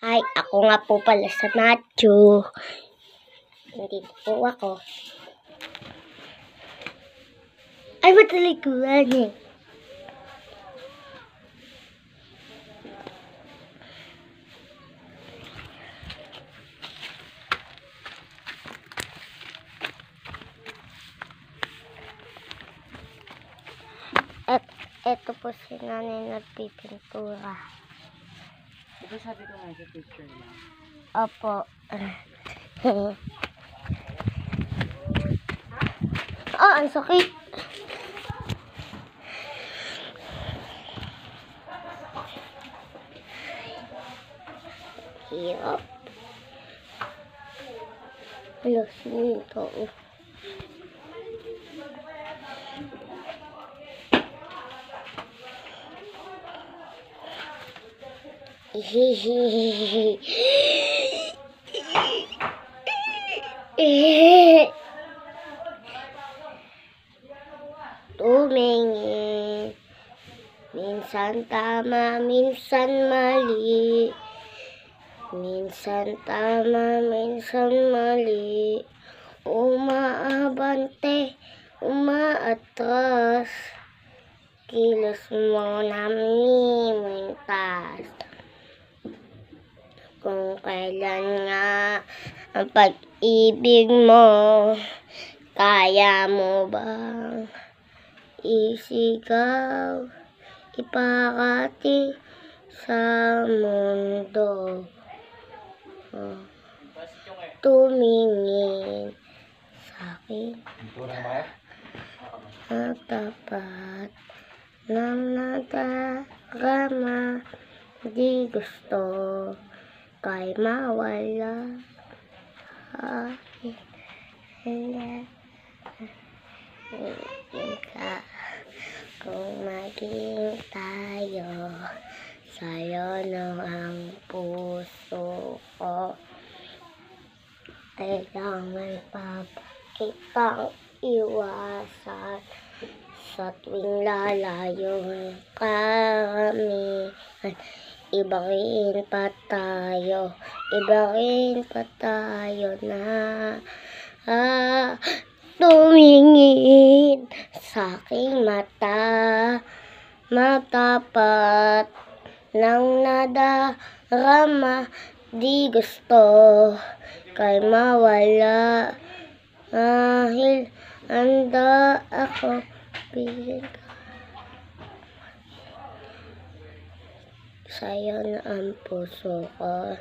Ay, ako nga po pala sa Nacho. Nandito po ako. Ay, matalikuan eh. Eto po si nanay nagpipintura. Diba sabi ko nga sa picture lang? Opo. Ang sakit. Hirap. Alas nito. Tumingin. Minsan tama, minsan mali. Minsan tama, minsan mali. Umaabante, umaatras. Kilos mo namimintas. Kung kailan nga ang pag-ibig mo, kaya mo bang isigaw, ipakati sa mundo? Tumingin sa'kin na tapat ng nadarama, di gusto kay mawala. Kung maging tayo, sa'yo ng ang puso ko. Kailangan pa kitang iwasan sa tuwing lalayo kami. Ibahin pa tayo na tumingin sa aking mata, matapat ng nadarama, di gusto kay mawala. Dahil handa ako piling sa'yo na ang puso ko.